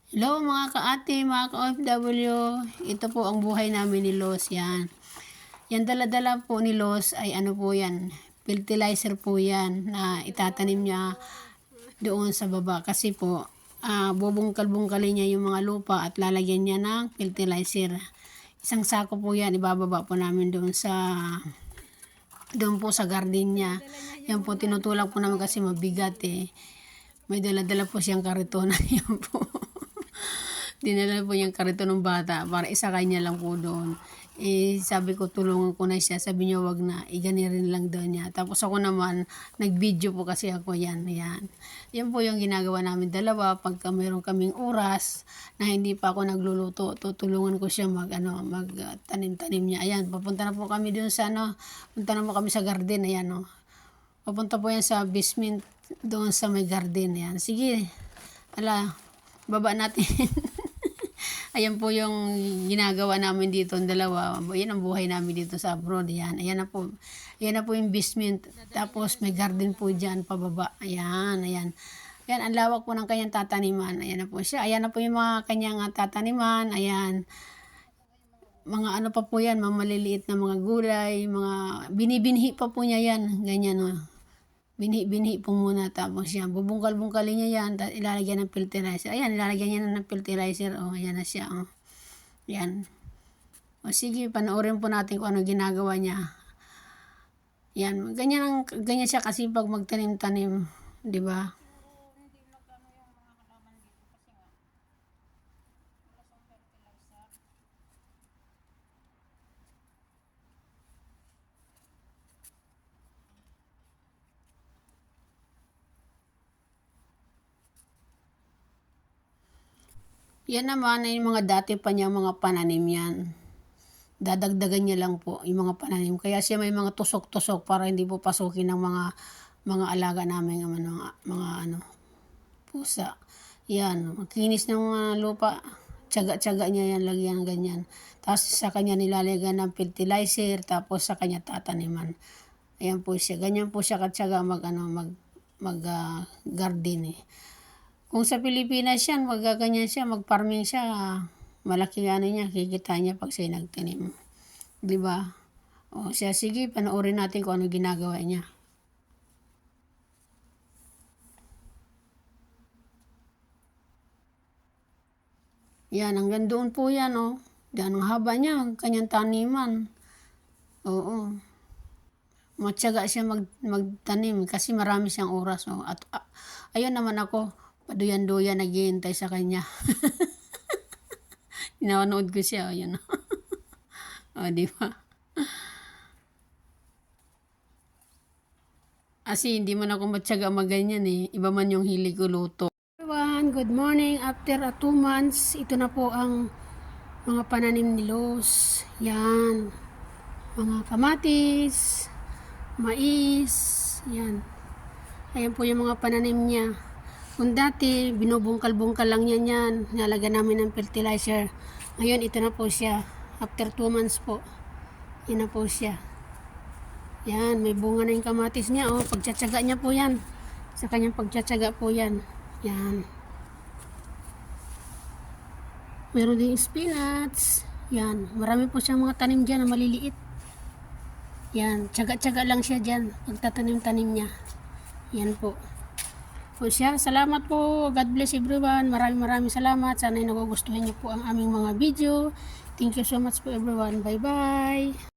Hello mga ka-ate, mga ka-OFW. Ito po ang buhay namin ni Los. Yan. Yan dala-dala po ni Los ay ano po yan. Fertilizer po yan na itatanim niya doon sa baba. Kasi po, bubungkal-bungkalin niya yung mga lupa at lalagyan niya ng fertilizer. Isang sako po yan. Ibababa po namin doon po sa garden niya. Yan po, tinutulak po namin kasi mabigat eh. May dala-dala po siyang kariton. Yan po. Dinala po yung karito ng bata para isakay niya lang po doon. Sabi ko tulungan ko na siya. Sabi niya wag na, ganirin lang daw niya. Tapos ako naman, nag-video po kasi ako yan. Yan po yung ginagawa namin dalawa. Pagka mayroon kaming oras na hindi pa ako nagluluto, tutulungan ko siya tanim-tanim niya. Ayan, papunta na po kami doon punta na po kami sa garden. Ayan o. Papunta po yan sa basement doon sa may garden. Ayan. Sige, baba natin. Ayan po yung ginagawa namin dito ang dalawa. Ayan ang buhay namin dito sa abroad. Ayan na po yung basement. Tapos may garden po dyan pababa. Ayan. Ayan, ang lawak po ng kanyang tataniman. Ayan na po siya. Ayan na po yung mga kanyang tataniman. Ayan. Mga ano pa po yan, mga maliliit na mga gulay, mga binibinhi pa po niya yan. Ganyan o. Binhi po muna, tapos yan, bubungkal-bungkalin niya yan, tapos ilalagyan ng fertilizer. Ayan, ilalagyan niya ng fertilizer. Ayan na siya. Yan. Sige, panoorin po natin kung ano ginagawa niya. Yan, ganyan siya kasi pag magtanim-tanim, di ba? Yan naman ay mga dati pa niya mga pananim yan. Dadagdagan niya lang po yung mga pananim. Kaya siya may mga tusok-tusok para hindi po pasukin ng mga alaga namin, mga pusa. Yan, makinis ng lupa. Tiyaga-tiyaga niya yan, lagyan ganyan. Tapos sa kanya nilalagyan ng fertilizer, tapos sa kanya tataniman. Ayan po siya. Ganyan po siya katyaga garden eh. Kung sa Pilipinas yan, magaganyan siya, mag-farming siya, malaki niya, kikita niya pag siya nagtanim. Diba? Siya, sige, panoorin natin kung ano ginagawa niya. Yan, hanggang doon po yan, Yan, ang haba niya, ang kanyang taniman. Oo. Matyaga siya magtanim kasi marami siyang oras. At ayun naman ako, paduyan-duyan naghihintay sa kanya. Pinanood ko siya, ayun. Di ba? Kasi hindi man ako matyaga maganyan eh. Iba man yung hilig ko luto. Everyone, good morning. After 2 months, ito na po ang mga pananim ni Los. Yan. Mga kamatis, mais, yan. Ayan po yung mga pananim niya. Kung dati, binubungkal-bungkal lang yan. Nalagyan namin ng fertilizer. Ngayon, ito na po siya. After 2 months po. Yan na po siya. Yan, may bunga na yung kamatis niya. Pagtsatsaga niya po yan. Sa kanyang pagtsatsaga po yan. Yan. Meron din spinach. Yan. Marami po siyang mga tanim dyan na maliliit. Yan. Tsaga-tsaga lang siya dyan. Pagtatanim-tanim niya. Yan po. Siya, salamat po. God bless everyone. Maraming salamat. Sana nagugustuhan niyo po ang aming mga video. Thank you so much po everyone. Bye-bye.